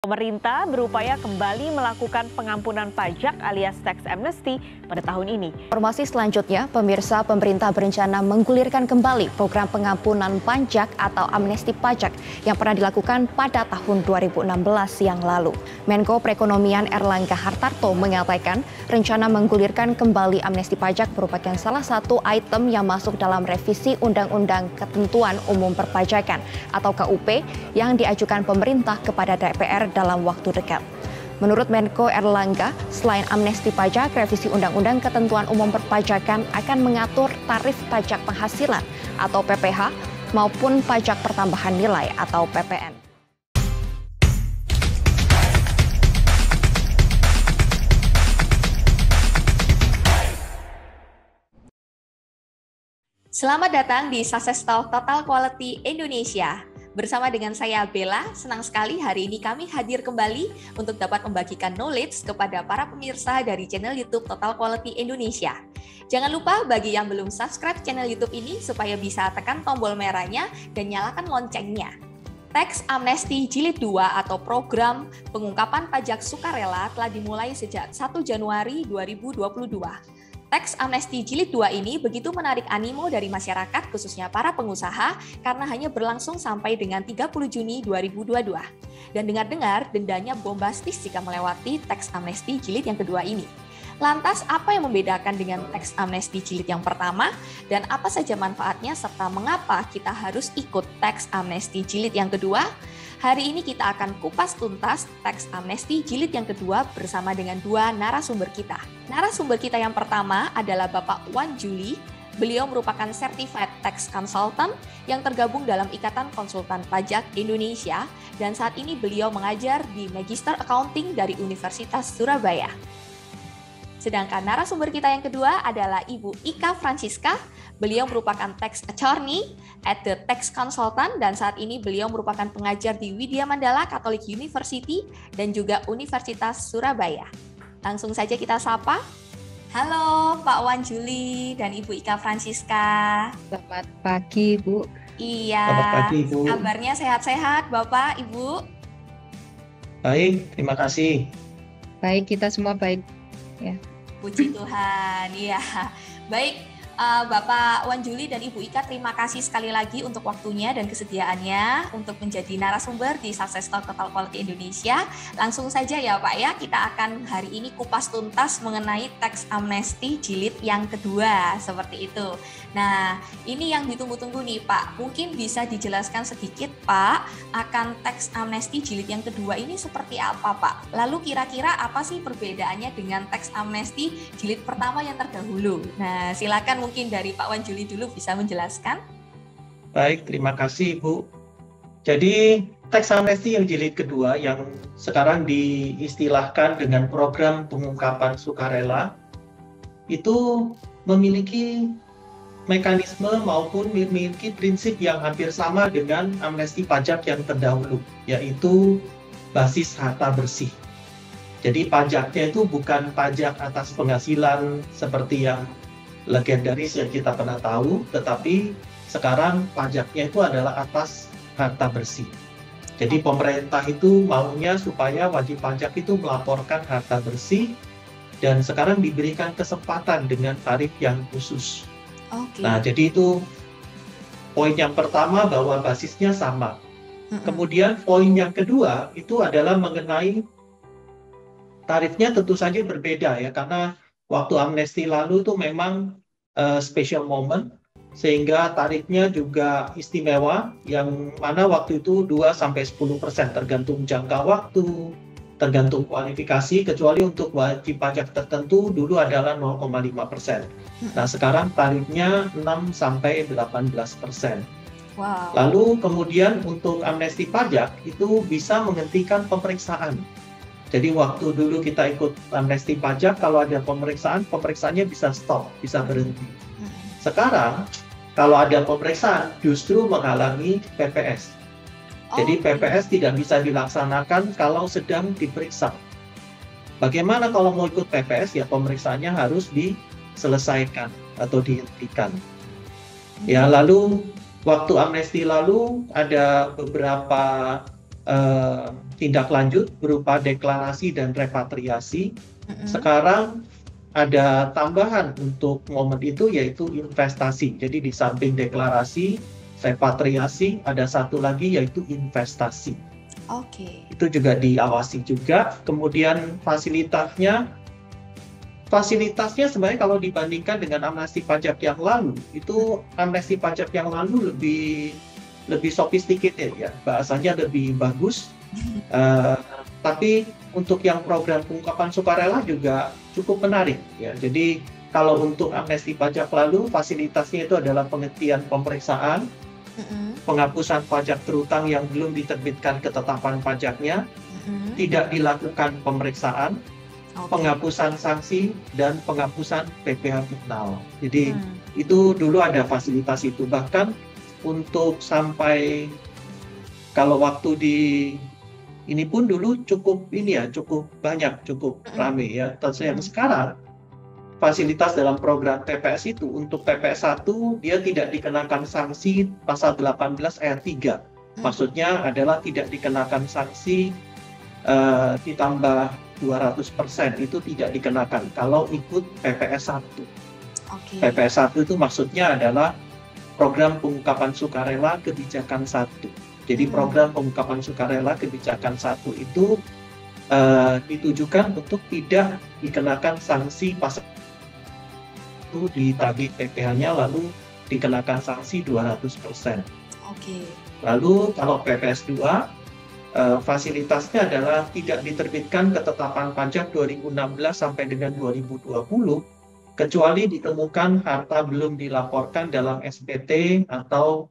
Pemerintah berupaya kembali melakukan pengampunan pajak alias tax amnesty pada tahun ini. Informasi selanjutnya, pemirsa, pemerintah berencana menggulirkan kembali program pengampunan pajak atau amnesti pajak yang pernah dilakukan pada tahun 2016 yang lalu. Menko Perekonomian Erlangga Hartarto mengatakan rencana menggulirkan kembali amnesti pajak merupakan salah satu item yang masuk dalam revisi Undang-Undang Ketentuan Umum Perpajakan atau KUP yang diajukan pemerintah kepada DPR dalam waktu dekat. Menurut Menko Erlangga, selain amnesti pajak, revisi Undang-Undang Ketentuan Umum Perpajakan akan mengatur tarif pajak penghasilan atau PPH maupun pajak pertambahan nilai atau PPN. Selamat datang di Success Talk Total Quality Indonesia. Bersama dengan saya Bella, senang sekali hari ini kami hadir kembali untuk dapat membagikan knowledge kepada para pemirsa dari channel YouTube Total Quality Indonesia. Jangan lupa bagi yang belum subscribe channel YouTube ini supaya bisa tekan tombol merahnya dan nyalakan loncengnya. Tax Amnesty Jilid 2 atau program pengungkapan pajak sukarela telah dimulai sejak 1 Januari 2022. Tax Amnesty Jilid 2 ini begitu menarik animo dari masyarakat, khususnya para pengusaha, karena hanya berlangsung sampai dengan 30 Juni 2022. Dan dengar-dengar dendanya bombastis jika melewati Tax Amnesty Jilid yang kedua ini. Lantas, apa yang membedakan dengan Tax Amnesty Jilid yang pertama, dan apa saja manfaatnya, serta mengapa kita harus ikut Tax Amnesty Jilid yang kedua? Hari ini kita akan kupas tuntas Tax Amnesty Jilid yang kedua bersama dengan dua narasumber kita. Narasumber kita yang pertama adalah Bapak Wan Juli. Beliau merupakan Certified Tax Consultant yang tergabung dalam Ikatan Konsultan Pajak Indonesia dan saat ini beliau mengajar di Magister Accounting dari Universitas Surabaya. Sedangkan narasumber kita yang kedua adalah Ibu Ika Francisca. Beliau merupakan tax attorney at the tax consultant dan saat ini beliau merupakan pengajar di Widya Mandala Catholic University dan juga Universitas Surabaya. Langsung saja kita sapa. Halo Pak Wan Juli dan Ibu Ika Francisca. Selamat pagi, Bu. Iya. Selamat pagi, Bu. Kabarnya sehat-sehat, Bapak, Ibu? Baik, terima kasih. Baik, kita semua baik. Ya. Puji Tuhan, iya. Baik, Bapak Wan Juli dan Ibu Ika, terima kasih sekali lagi untuk waktunya dan kesediaannya untuk menjadi narasumber di Success Talk Total Quality Indonesia. Langsung saja ya Pak ya, kita akan hari ini kupas tuntas mengenai Tax Amnesty Jilid yang kedua, seperti itu. Nah, ini yang ditunggu-tunggu nih Pak. Mungkin bisa dijelaskan sedikit Pak, akan Tax Amnesty Jilid yang kedua ini seperti apa Pak? Lalu kira-kira apa sih perbedaannya dengan Tax Amnesty Jilid pertama yang terdahulu? Nah, silakan mungkin dari Pak Wan Juli dulu bisa menjelaskan. Baik, terima kasih Ibu. Jadi, Tax Amnesty yang jilid kedua yang sekarang diistilahkan dengan program pengungkapan sukarela itu memiliki mekanisme maupun memiliki prinsip yang hampir sama dengan amnesti pajak yang terdahulu, yaitu basis harta bersih. Jadi pajaknya itu bukan pajak atas penghasilan seperti yang legendaris yang kita pernah tahu, tetapi sekarang pajaknya itu adalah atas harta bersih. Jadi pemerintah itu maunya supaya wajib pajak itu melaporkan harta bersih dan sekarang diberikan kesempatan dengan tarif yang khusus. Okay. Nah, jadi itu poin yang pertama bahwa basisnya sama. Kemudian poin yang kedua itu adalah mengenai tarifnya tentu saja berbeda ya, karena waktu amnesti lalu itu memang special moment, sehingga tarifnya juga istimewa, yang mana waktu itu 2-10% tergantung jangka waktu, tergantung kualifikasi, kecuali untuk wajib pajak tertentu dulu adalah 0,5%. Nah sekarang tarifnya 6-18%. Wow. Lalu kemudian untuk amnesti pajak itu bisa menghentikan pemeriksaan. Jadi waktu dulu kita ikut amnesti pajak, kalau ada pemeriksaan, pemeriksaannya bisa stop, bisa berhenti. Sekarang, kalau ada pemeriksaan, justru menghalangi PPS. Jadi PPS tidak bisa dilaksanakan kalau sedang diperiksa. Bagaimana kalau mau ikut PPS? Ya pemeriksaannya harus diselesaikan atau dihentikan. Ya lalu waktu amnesti lalu ada beberapa tindak lanjut berupa deklarasi dan repatriasi. Sekarang ada tambahan untuk momen itu yaitu investasi. Jadi di samping deklarasi, repatriasi, ada satu lagi yaitu investasi. Oke. Itu juga diawasi juga. Kemudian fasilitasnya sebenarnya kalau dibandingkan dengan amnesti pajak yang lalu, itu amnesti pajak yang lalu lebih sophisticated ya, bahasanya lebih bagus. Tapi untuk yang program pengungkapan sukarela juga cukup menarik ya. Jadi kalau untuk amnesti pajak lalu, fasilitasnya itu adalah penghentian pemeriksaan, penghapusan pajak terutang yang belum diterbitkan ketetapan pajaknya, tidak dilakukan pemeriksaan, penghapusan sanksi, dan penghapusan PPh final. Jadi itu dulu ada fasilitas itu. Bahkan untuk sampai kalau waktu di ini pun dulu cukup banyak, cukup ramai ya. Terus yang sekarang fasilitas dalam program TPS itu untuk TPS 1 dia tidak dikenakan sanksi pasal 18 ayat 3. Maksudnya adalah tidak dikenakan sanksi ditambah 200%, itu tidak dikenakan kalau ikut PPS 1. PPS 1 itu maksudnya adalah program pengungkapan sukarela kebijakan 1. Jadi program pengungkapan sukarela kebijakan 1 itu ditujukan untuk tidak dikenakan sanksi pasal itu ditagih PPh-nya lalu dikenakan sanksi 200%. Lalu kalau PPS 2 fasilitasnya adalah tidak diterbitkan ketetapan pajak 2016 sampai dengan 2020 kecuali ditemukan harta belum dilaporkan dalam SPT atau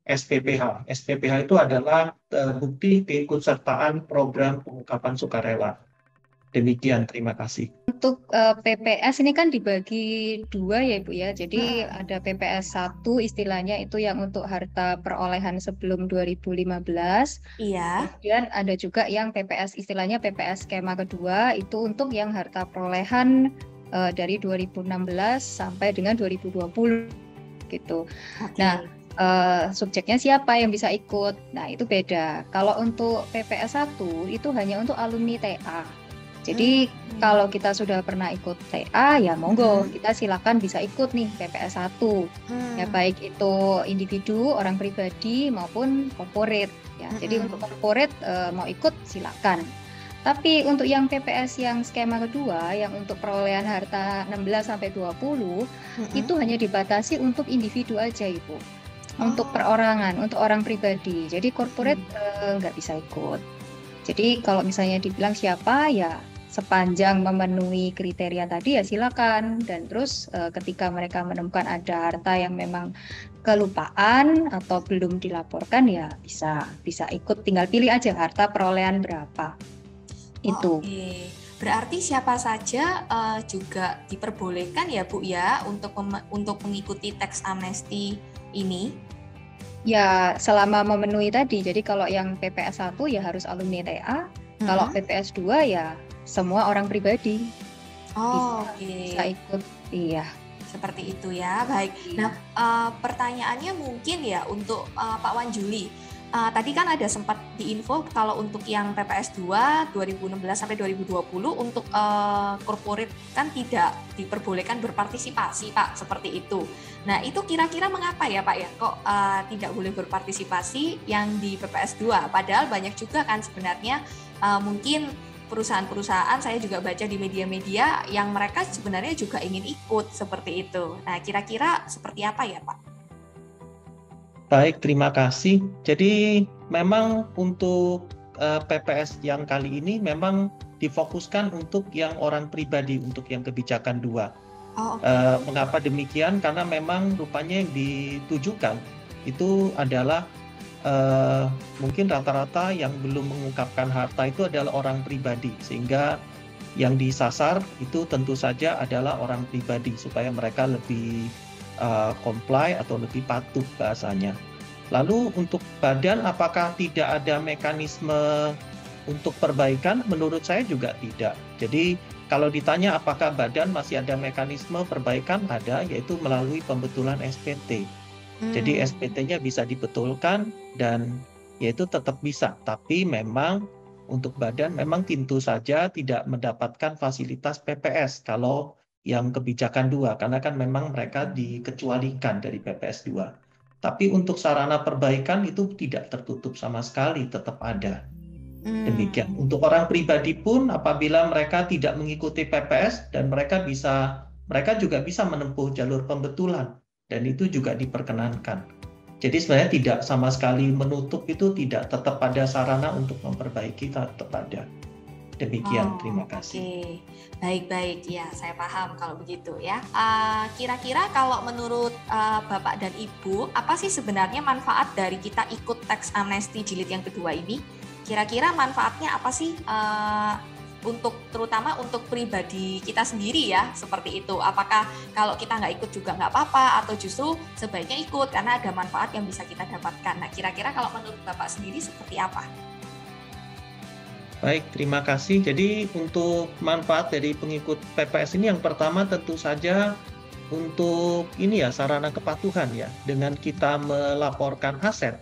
SPPH. SPPH itu adalah bukti keikutsertaan program pengungkapan sukarela. Demikian, terima kasih. Untuk PPS ini kan dibagi dua ya Ibu ya. Jadi ada PPS 1 istilahnya itu yang untuk harta perolehan sebelum 2015. Iya. Kemudian ada juga yang PPS istilahnya PPS skema kedua itu untuk yang harta perolehan dari 2016 sampai dengan 2020 gitu. Nah, subjeknya siapa yang bisa ikut? Nah, itu beda. Kalau untuk PPS 1 itu hanya untuk alumni TA. Jadi kalau kita sudah pernah ikut TA ya monggo kita silakan bisa ikut nih PPS 1. Ya baik itu individu, orang pribadi maupun corporate ya. Jadi untuk corporate mau ikut silakan. Tapi untuk yang PPS yang skema kedua yang untuk perolehan harta 16 sampai 20 itu hanya dibatasi untuk individu aja Ibu. Untuk perorangan, untuk orang pribadi. Jadi corporate nggak bisa ikut. Jadi kalau misalnya dibilang siapa ya sepanjang memenuhi kriteria tadi ya silakan. Dan terus ketika mereka menemukan ada harta yang memang kelupaan atau belum dilaporkan ya bisa ikut. Tinggal pilih aja harta perolehan berapa. Itu. Oke. Berarti siapa saja juga diperbolehkan ya Bu ya untuk mengikuti teks amnesti ini? Ya selama memenuhi tadi. Jadi kalau yang PPS 1 ya harus alumni TA. Kalau PPS 2 ya semua orang pribadi bisa ikut. Iya. Seperti itu ya. Baik. Nah, pertanyaannya mungkin ya untuk Pak Wanjuli. Tadi kan ada sempat diinfo kalau untuk yang PPS 2 2016 sampai 2020 untuk corporate kan tidak diperbolehkan berpartisipasi Pak, seperti itu. Nah itu kira-kira mengapa ya Pak ya kok tidak boleh berpartisipasi yang di PPS 2? Padahal banyak juga kan sebenarnya mungkin perusahaan-perusahaan saya juga baca di media-media yang mereka sebenarnya juga ingin ikut seperti itu. Nah kira-kira seperti apa ya Pak? Baik, terima kasih. Jadi memang untuk PPS yang kali ini memang difokuskan untuk yang orang pribadi, untuk yang kebijakan 2. Mengapa demikian? Karena memang rupanya yang ditujukan itu adalah mungkin rata-rata yang belum mengungkapkan harta itu adalah orang pribadi, sehingga yang disasar itu tentu saja adalah orang pribadi supaya mereka lebih comply atau lebih patuh bahasanya. Lalu untuk badan apakah tidak ada mekanisme untuk perbaikan? Menurut saya juga tidak. Jadi kalau ditanya apakah badan masih ada mekanisme perbaikan, ada, yaitu melalui pembetulan SPT. Jadi SPT-nya bisa dibetulkan dan yaitu tetap bisa. Tapi memang untuk badan memang tentu saja tidak mendapatkan fasilitas PPS kalau yang kebijakan 2, karena kan memang mereka dikecualikan dari PPS 2. Tapi untuk sarana perbaikan itu tidak tertutup sama sekali, tetap ada. Demikian. Untuk orang pribadi pun apabila mereka tidak mengikuti PPS dan mereka juga bisa menempuh jalur pembetulan dan itu juga diperkenankan. Jadi sebenarnya tidak sama sekali menutup, itu tidak, tetap ada sarana untuk memperbaiki, tetap ada. Demikian, terima kasih. Oke. Baik, ya saya paham kalau begitu ya. Kira-kira kalau menurut Bapak dan Ibu, apa sih sebenarnya manfaat dari kita ikut teks amnesti jilid yang kedua ini? Kira-kira manfaatnya apa sih terutama untuk pribadi kita sendiri ya, seperti itu. Apakah kalau kita nggak ikut juga nggak apa-apa, atau justru sebaiknya ikut karena ada manfaat yang bisa kita dapatkan. Nah, kira-kira kalau menurut Bapak sendiri seperti apa? Baik, terima kasih. Jadi untuk manfaat dari pengikut PPS ini yang pertama tentu saja untuk sarana kepatuhan ya. Dengan kita melaporkan aset,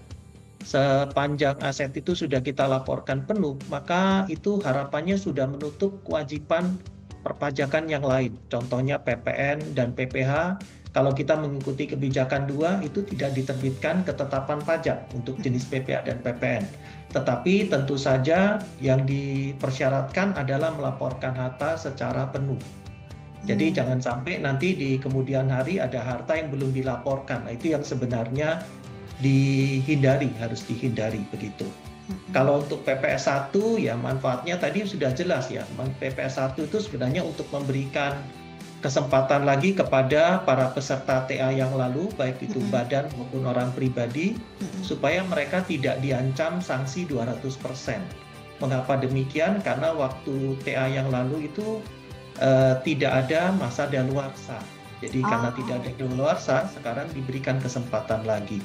sepanjang aset itu sudah kita laporkan penuh, maka itu harapannya sudah menutup kewajiban perpajakan yang lain. Contohnya PPN dan PPH, kalau kita mengikuti kebijakan 2 itu tidak diterbitkan ketetapan pajak untuk jenis PPH dan PPN. Tetapi tentu saja yang dipersyaratkan adalah melaporkan harta secara penuh. Jadi jangan sampai nanti di kemudian hari ada harta yang belum dilaporkan. Nah, itu yang sebenarnya harus dihindari begitu. Kalau untuk PPS 1 ya manfaatnya tadi sudah jelas ya. PPS 1 itu sebenarnya untuk memberikan kesempatan lagi kepada para peserta TA yang lalu, baik itu badan maupun orang pribadi, supaya mereka tidak diancam sanksi 200%. Mengapa demikian? Karena waktu TA yang lalu itu tidak ada masa daluarsa. Jadi karena tidak ada daluarsa, sekarang diberikan kesempatan lagi.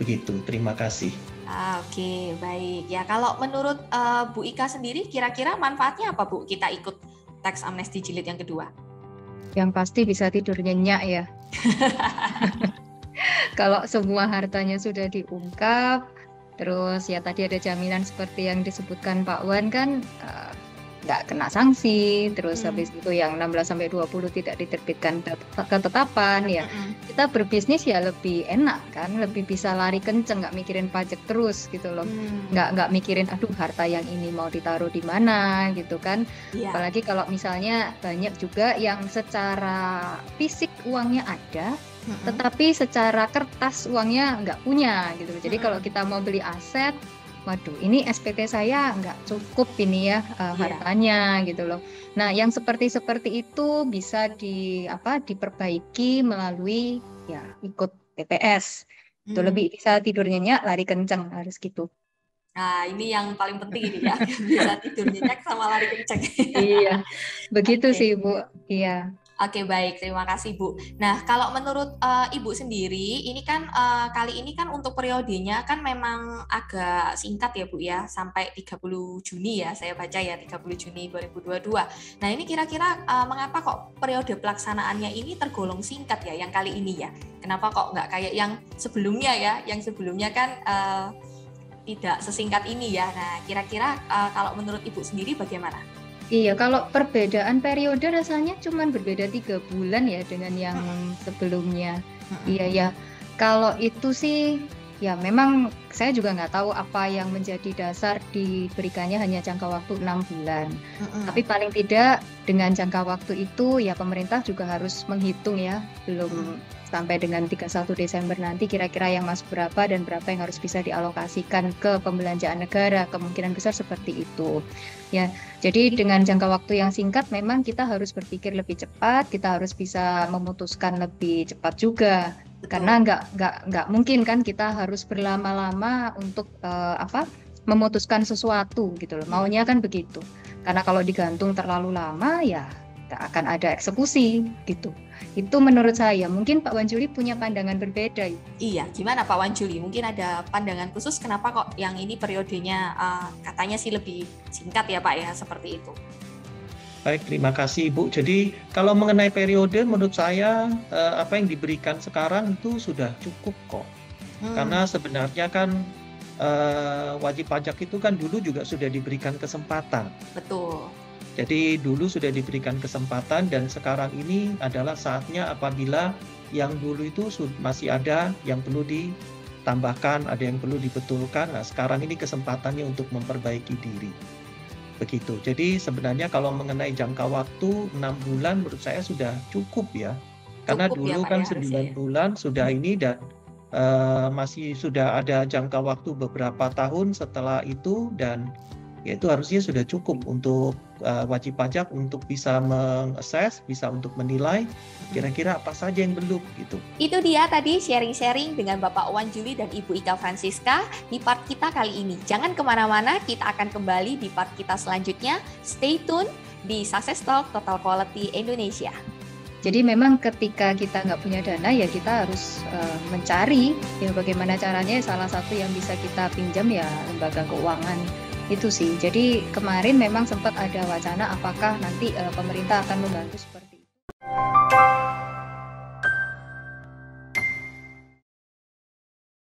Begitu, terima kasih. Oke, baik. Ya, kalau menurut Bu Ika sendiri, kira-kira manfaatnya apa, Bu, kita ikut teks amnesti jilid yang kedua? Yang pasti bisa tidur nyenyak ya. Kalau semua hartanya sudah diungkap, terus ya tadi ada jaminan seperti yang disebutkan Pak Wan kan, nggak kena sanksi, terus habis itu yang 16-20 tidak diterbitkan ketetapan ya. Kita berbisnis ya lebih enak kan, lebih bisa lari kenceng, nggak mikirin pajak terus gitu loh. Nggak mikirin aduh harta yang ini mau ditaruh di mana gitu kan. Apalagi kalau misalnya banyak juga yang secara fisik uangnya ada, tetapi secara kertas uangnya nggak punya gitu. Jadi kalau kita mau beli aset, waduh, ini SPT saya nggak cukup ini ya hartanya gitu loh. Nah, yang seperti itu bisa diperbaiki melalui ya ikut TPS. Itu lebih bisa tidur nyenyak, lari kencang, harus gitu. Nah, ini yang paling penting ini ya, bisa tidur nyenyak sama lari kencang. Iya, begitu sih Bu. Iya. Oke, baik, terima kasih Bu. Nah, kalau menurut Ibu sendiri, ini kan kali ini kan untuk periodenya kan memang agak singkat ya Bu ya, sampai 30 Juni ya, saya baca ya 30 Juni 2022. Nah, ini kira-kira mengapa kok periode pelaksanaannya ini tergolong singkat ya, yang kali ini ya? Kenapa kok nggak kayak yang sebelumnya ya? Yang sebelumnya kan tidak sesingkat ini ya. Nah, kira-kira kalau menurut Ibu sendiri bagaimana? Iya, kalau perbedaan periode rasanya cuma berbeda 3 bulan ya dengan yang sebelumnya. Iya ya, kalau itu sih ya memang saya juga nggak tahu apa yang menjadi dasar diberikannya hanya jangka waktu 6 bulan. Tapi paling tidak dengan jangka waktu itu ya pemerintah juga harus menghitung ya, belum sampai dengan 31 Desember nanti kira-kira yang masuk berapa dan berapa yang harus bisa dialokasikan ke pembelanjaan negara, kemungkinan besar seperti itu. Ya, jadi dengan jangka waktu yang singkat memang kita harus berpikir lebih cepat, kita harus bisa memutuskan lebih cepat juga. Karena nggak mungkin kan kita harus berlama-lama untuk memutuskan sesuatu gitu loh. Maunya kan begitu. Karena kalau digantung terlalu lama ya akan ada eksekusi gitu. Itu menurut saya. Mungkin Pak Wan Juli punya pandangan berbeda. Iya, gimana Pak Wan Juli? Mungkin ada pandangan khusus kenapa kok yang ini periodenya katanya sih lebih singkat ya Pak ya, seperti itu. Baik, terima kasih Ibu. Jadi kalau mengenai periode menurut saya apa yang diberikan sekarang itu sudah cukup kok. Karena sebenarnya kan wajib pajak itu kan dulu juga sudah diberikan kesempatan. Betul. Jadi dulu sudah diberikan kesempatan dan sekarang ini adalah saatnya apabila yang dulu itu masih ada yang perlu ditambahkan, ada yang perlu dibetulkan. Nah, sekarang ini kesempatannya untuk memperbaiki diri. Begitu. Jadi sebenarnya kalau mengenai jangka waktu 6 bulan menurut saya sudah cukup ya. Karena Cukup ya, dulu Pak, kan ya, 9 harusnya. bulan sudah ini dan masih sudah ada jangka waktu beberapa tahun setelah itu dan ya itu harusnya sudah cukup untuk wajib pajak untuk bisa mengakses, bisa untuk menilai kira-kira apa saja yang belum gitu. Itu dia tadi sharing-sharing dengan Bapak Wan Juli dan Ibu Ika Francisca di part kita kali ini. Jangan kemana-mana, kita akan kembali di part kita selanjutnya. Stay tune di Success Talk Total Quality Indonesia. Jadi memang ketika kita nggak punya dana ya kita harus mencari ya bagaimana caranya. Salah satu yang bisa kita pinjam ya lembaga keuangan itu sih. Jadi kemarin memang sempat ada wacana apakah nanti pemerintah akan membantu seperti